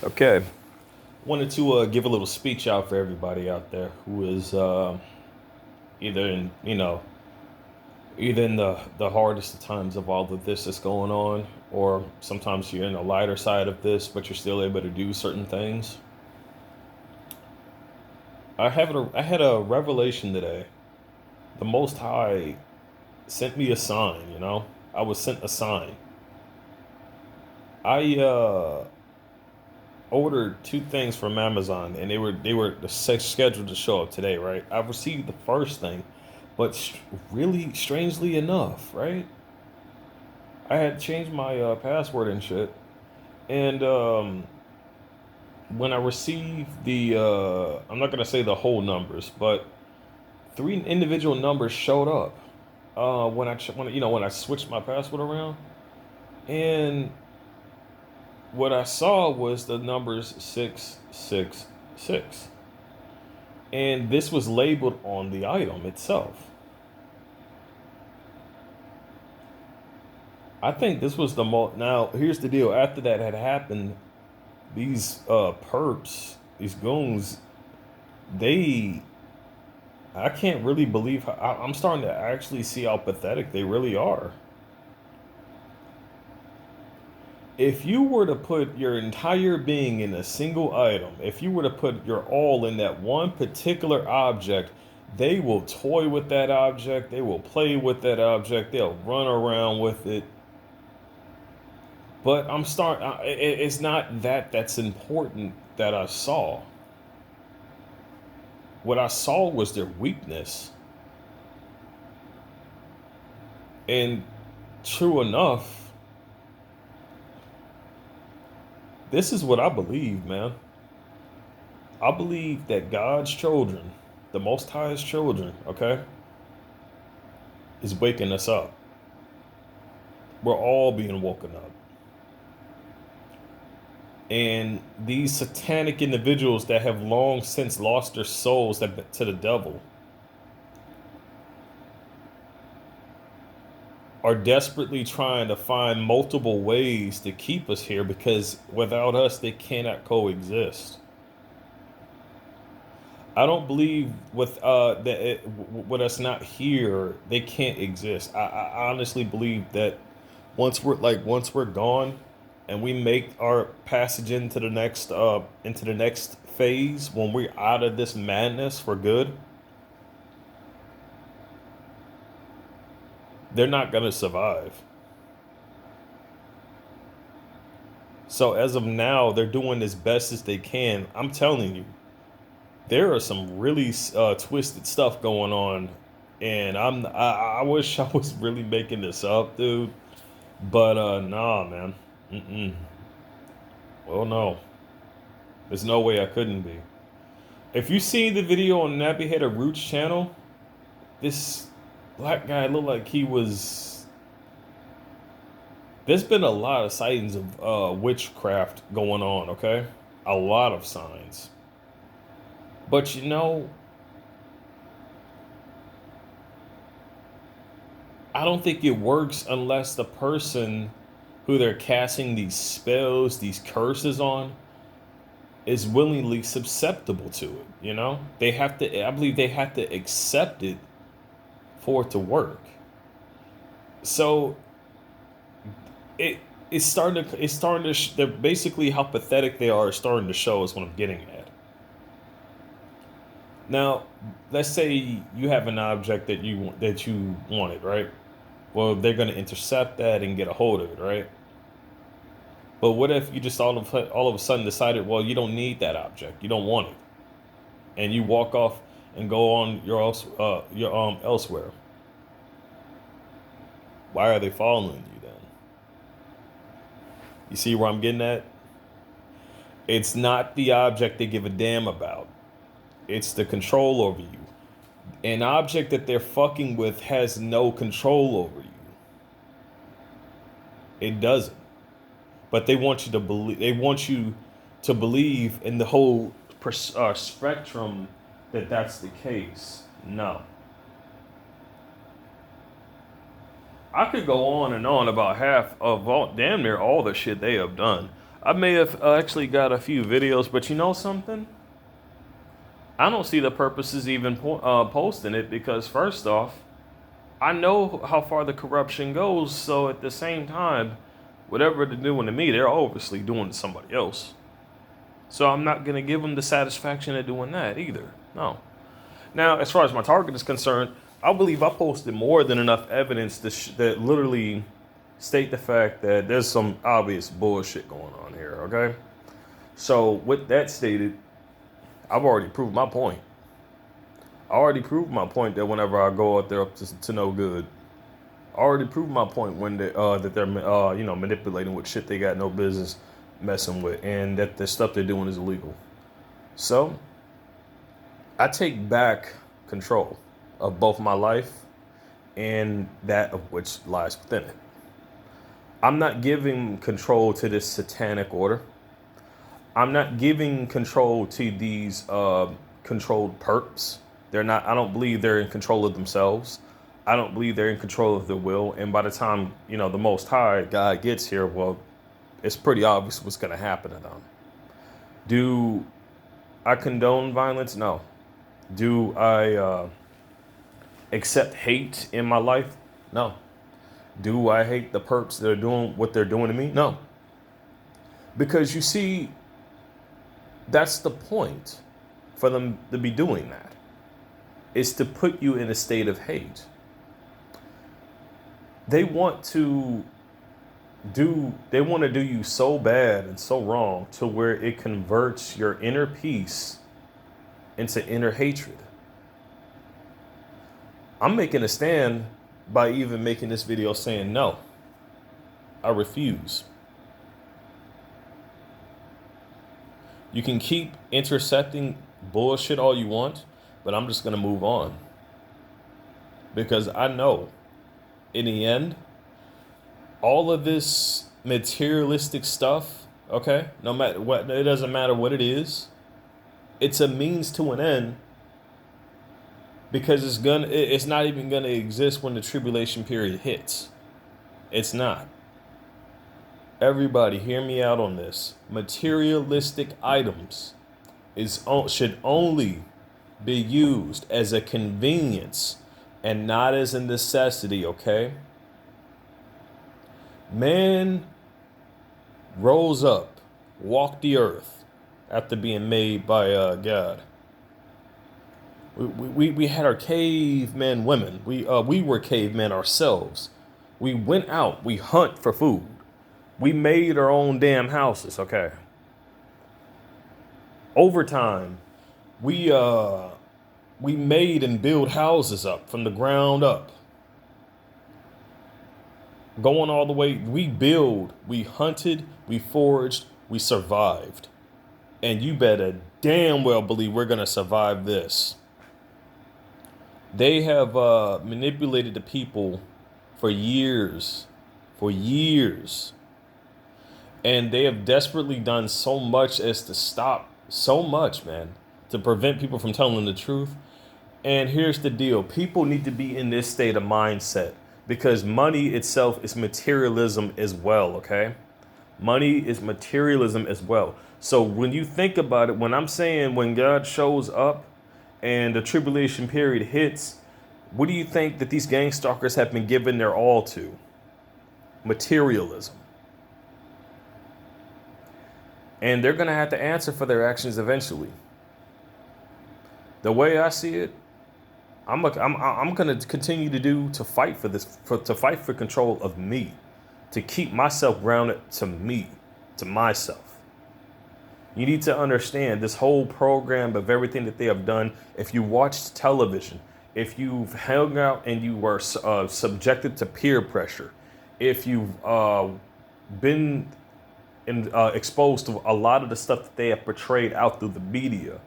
Okay. Wanted to give a little speech out for everybody out there who is either in, either in the hardest of times of all of this that's going on, or sometimes you're in the lighter side of this, but you're still able to do certain things. I had a revelation today. The Most High sent me a sign. I was sent a sign. I ordered two things from Amazon, and they were scheduled to show up today. Right? I received the first thing, but really strangely enough, right? I had changed my password and shit, and when I received the, I'm not gonna say the whole numbers, but three individual numbers showed up when I switched my password around, and what I saw was the numbers 666. And this was labeled on the item itself. I think this was the most. Now, here's the deal. After that had happened, these perps, these goons, they. I can't really believe I'm starting to actually see how pathetic they really are. If you were to put your entire being in a single item, if you were to put your all in that one particular object, they will toy with that object, they will play with that object, they'll run around with it. But it's not that's important that I saw. What I saw was their weakness. And true enough, this is what I believe, man. I believe that God's children, the Most High's children, okay, is waking us up. We're all being woken up. And these satanic individuals that have long since lost their souls to the devil are desperately trying to find multiple ways to keep us here because without us, they cannot coexist. I don't believe with us not here, they can't exist. I honestly believe that once we're gone, and we make our passage into the next phase when we're out of this madness for good, they're not gonna survive. So as of now, they're doing as best as they can. I'm telling you, there are some really twisted stuff going on, and I wish I was really making this up, dude. But nah, man. Mm-mm. Well, no, there's no way I couldn't be. If you see the video on Nappy Head of Roots channel, this black guy looked like he was. There's been a lot of sightings of witchcraft going on. Okay, a lot of signs. But I don't think it works unless the person who they're casting these spells, these curses on, is willingly susceptible to it. They have to. I believe they have to accept it for it to work. So it it's starting to they're basically how pathetic they are starting to show is what I'm getting at. Now, let's say you have an object that you wanted, right? Well, they're going to intercept that and get a hold of it, right? But what if you just all of a sudden decided, well, you don't need that object, you don't want it, and you walk off and go on your elsewhere? Why are they following you then? You see where I'm getting at? It's not the object they give a damn about. It's the control over you. An object that they're fucking with has no control over you. It doesn't. But they want you to believe. They want you to believe in the whole spectrum that that's the case. No. I could go on and on about half of damn near all the shit they have done. I may have actually got a few videos, but you know something? I don't see the purposes even posting it because first off, I know how far the corruption goes. So at the same time, whatever they're doing to me, they're obviously doing to somebody else. So I'm not gonna give them the satisfaction of doing that either. No. Now, as far as my target is concerned, I believe I posted more than enough evidence that literally state the fact that there's some obvious bullshit going on here. Okay. So with that stated, I've already proved my point. I already proved my point that whenever I go out there up to no good, I already proved my point when that they're manipulating with shit they got no business messing with, and that the stuff they're doing is illegal. So I take back control of both my life and that of which lies within it. I'm not giving control to this satanic order. I'm not giving control to these controlled perps. They're not. I don't believe they're in control of themselves. I don't believe they're in control of their will. And by the time the Most High God gets here, well, it's pretty obvious what's going to happen to them. Do I condone violence? No. Do I accept hate in my life? No. Do I hate the perps that are doing what they're doing to me? No. Because you see, that's the point for them to be doing that. Is to put you in a state of hate. They want to do you so bad and so wrong to where it converts your inner peace into inner hatred. I'm making a stand by even making this video saying no. I refuse. You can keep intercepting bullshit all you want, but I'm just going to move on. Because I know, in the end, all of this materialistic stuff, okay, no matter what, it doesn't matter what it is, it's a means to an end. Because it's not even going to exist when the tribulation period hits. It's not. Everybody, hear me out on this. Materialistic items should only be used as a convenience and not as a necessity, okay? Man rose up, walked the earth after being made by God. We had our cavemen women. We were cavemen ourselves. We went out. We hunt for food. We made our own damn houses. Okay. Over time, we made and built houses up from the ground up. Going all the way, we build, we hunted, we foraged, we survived. And you better damn well believe we're gonna survive this. They have manipulated the people for years. And they have desperately done so much as to stop so much, man, to prevent people from telling the truth. And here's the deal. People need to be in this state of mindset because money itself is materialism as well, okay? Money is materialism as well. So when you think about it, when I'm saying when God shows up, and the tribulation period hits, what do you think that these gang stalkers have been given their all to? Materialism. And they're going to have to answer for their actions eventually. The way I see it, I'm going to continue to fight for this, to fight for control of me, to keep myself grounded to me, to myself. You need to understand this whole program of everything that they have done. If you watched television, if you've hung out and you were subjected to peer pressure, if you've been exposed to a lot of the stuff that they have portrayed out through the media,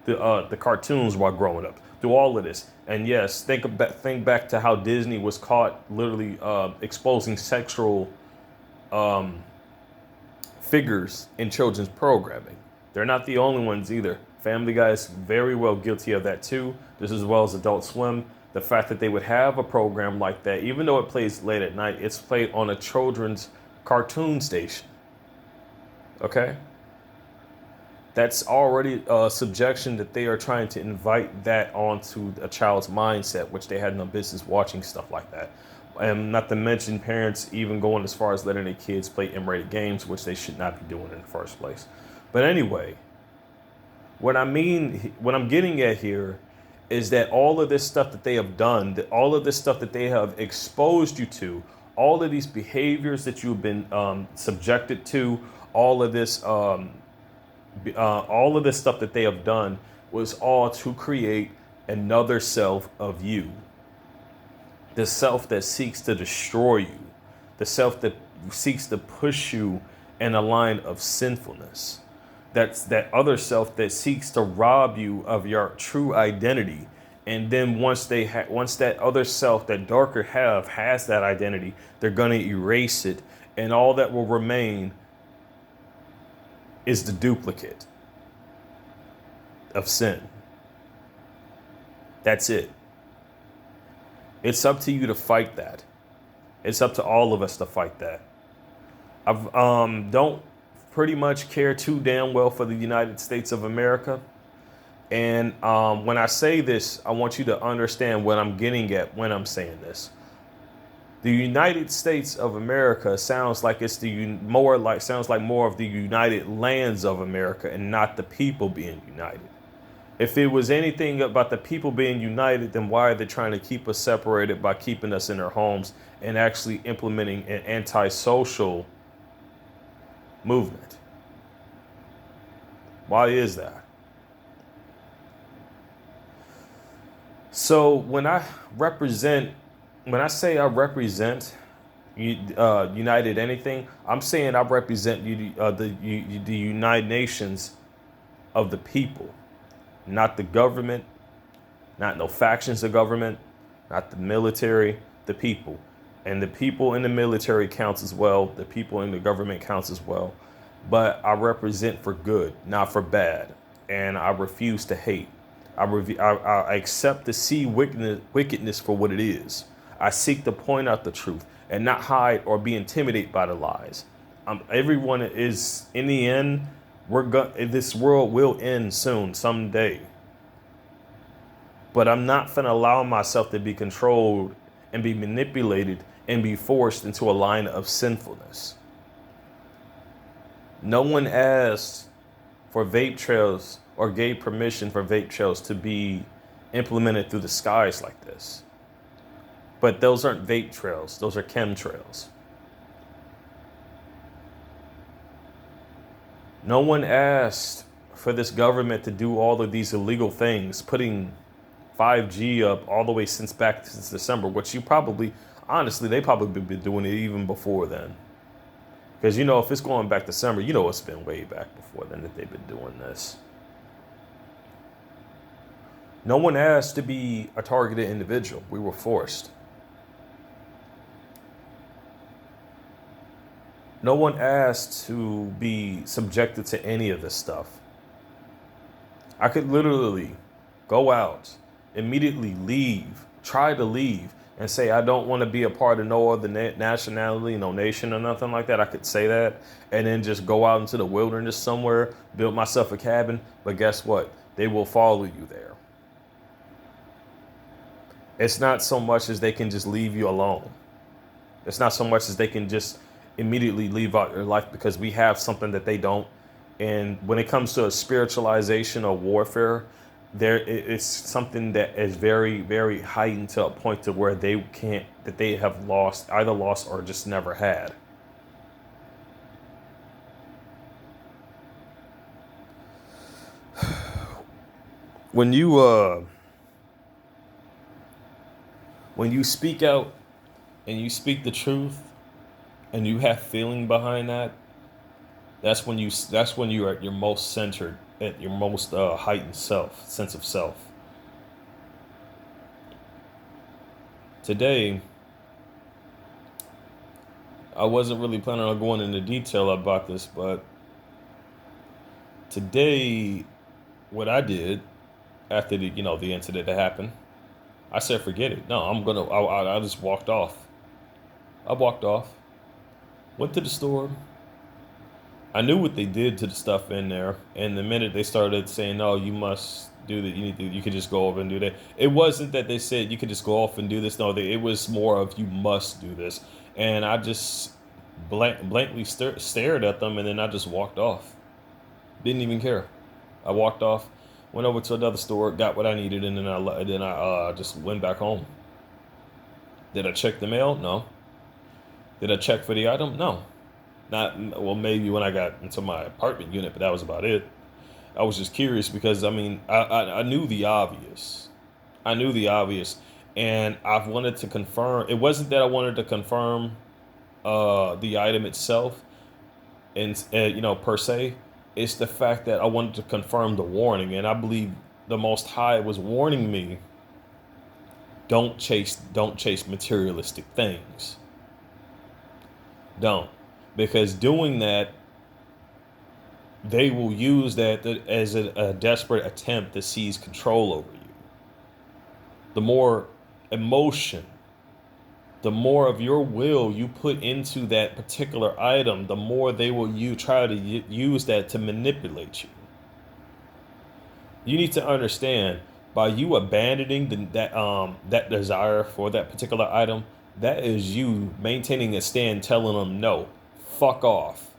the cartoons while growing up, through all of this. And yes, think back to how Disney was caught literally exposing sexual figures in children's programming. They're not the only ones either. Family Guy is very well guilty of that too, just as well as Adult Swim. The fact that they would have a program like that, even though it plays late at night, it's played on a children's cartoon station. Okay, that's already a subjection that they are trying to invite that onto a child's mindset, which they had no business watching stuff like that. And not to mention parents even going as far as letting their kids play M-rated games, which they should not be doing in the first place. But anyway, what I'm getting at here is that all of this stuff that they have done, that all of this stuff that they have exposed you to, all of these behaviors that you've been subjected to, all of this, all of this stuff that they have done was all to create another self of you, the self that seeks to destroy you, the self that seeks to push you in a line of sinfulness. That's that other self that seeks to rob you of your true identity. And then once that other self, that darker half, has that identity, they're gonna erase it, and all that will remain is the duplicate of sin. That's it. It's up to you to fight that. It's up to all of us to fight that. I don't pretty much care too damn well for the United States of America. And when I say this, I want you to understand what I'm getting at when I'm saying this. The United States of America sounds like sounds like more of the United Lands of America and not the people being united. If it was anything about the people being united, then why are they trying to keep us separated by keeping us in our homes and actually implementing an antisocial movement? Why is that? So when I say I represent United anything, I'm saying I represent the United Nations of the people, not the government, not no factions of government, not the military, the people. And the people in the military counts as well. The people in the government counts as well. But I represent for good, not for bad. And I refuse to hate. I accept to see wickedness for what it is. I seek to point out the truth and not hide or be intimidated by the lies. Everyone is, in the end, this world will end soon, someday. But I'm not going to allow myself to be controlled and be manipulated and be forced into a line of sinfulness. No one asked for vape trails or gave permission for vape trails to be implemented through the skies like this. But those aren't vape trails, those are chemtrails. No one asked for this government to do all of these illegal things, putting 5G up all the way since December, which honestly, they probably been doing it even before then. Because, if it's going back December, it's been way back before then that they've been doing this. No one asked to be a targeted individual. We were forced. No one asked to be subjected to any of this stuff. I could literally go out, immediately leave, try to leave, and say I don't want to be a part of no other nationality, no nation or nothing like that. I could say that and then just go out into the wilderness somewhere, build myself a cabin. But guess what? They will follow you there. It's not so much as they can just leave you alone. It's not so much as they can just immediately leave out your life because we have something that they don't. And when it comes to a spiritualization or warfare, it's something that is very, very heightened to a point to where they have either lost or just never had. When you speak out and you speak the truth and you have feeling behind that, that's when you're at your most centered, at your most heightened sense of self. Today, I wasn't really planning on going into detail about this, but today, what I did after the incident that happened, I said, forget it. No, I just walked off. I walked off, went to the store, I knew what they did to the stuff in there, and the minute they started saying, "No, you must do that. You need to. You could just go over and do that." It wasn't that they said you could just go off and do this. No, it was more of you must do this, and I just blankly stared at them, and then I just walked off. Didn't even care. I walked off, went over to another store, got what I needed, and then I just went back home. Did I check the mail? No. Did I check for the item? No. Not well, maybe when I got into my apartment unit, but that was about it. I was just curious because I mean, I knew the obvious. I knew the obvious, and I've wanted to confirm. It wasn't that I wanted to confirm the item itself, and per se. It's the fact that I wanted to confirm the warning, and I believe the Most High was warning me: don't chase materialistic things. Don't, because doing that, they will use that as a desperate attempt to seize control over you. The more emotion, the more of your will you put into that particular item, the more they will try to use that to manipulate you. You need to understand, by you abandoning that desire for that particular item, that is you maintaining a stand, telling them no, fuck off.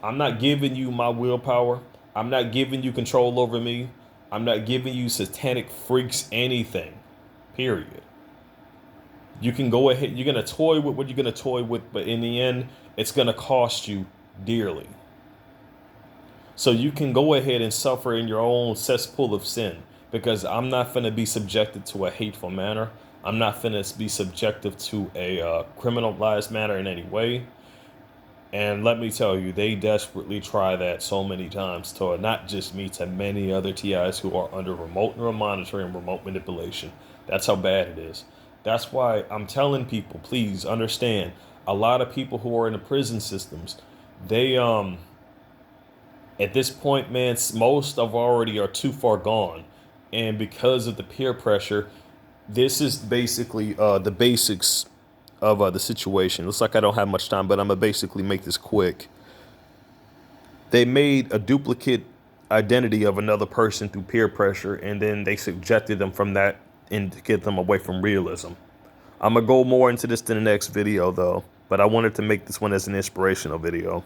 I'm not giving you my willpower. I'm not giving you control over me. I'm not giving you satanic freaks anything. Period. You can go ahead. You're gonna toy with what you're gonna toy with, but in the end, it's gonna cost you dearly. So you can go ahead and suffer in your own cesspool of sin, because I'm not going to be subjected to a hateful manner. I'm not going to be subjected to a criminalized manner in any way. And let me tell you, they desperately try that so many times to not just me, to many other TIs who are under remote neural monitoring, remote manipulation. That's how bad it is. That's why I'm telling people, please understand, a lot of people who are in the prison systems, they at this point, man, most of already are too far gone. And because of the peer pressure, this is basically the basics of the situation. Looks like I don't have much time, but I'm going to basically make this quick. They made a duplicate identity of another person through peer pressure, and then they subjected them from that and to get them away from realism. I'm going to go more into this in the next video, though, but I wanted to make this one as an inspirational video.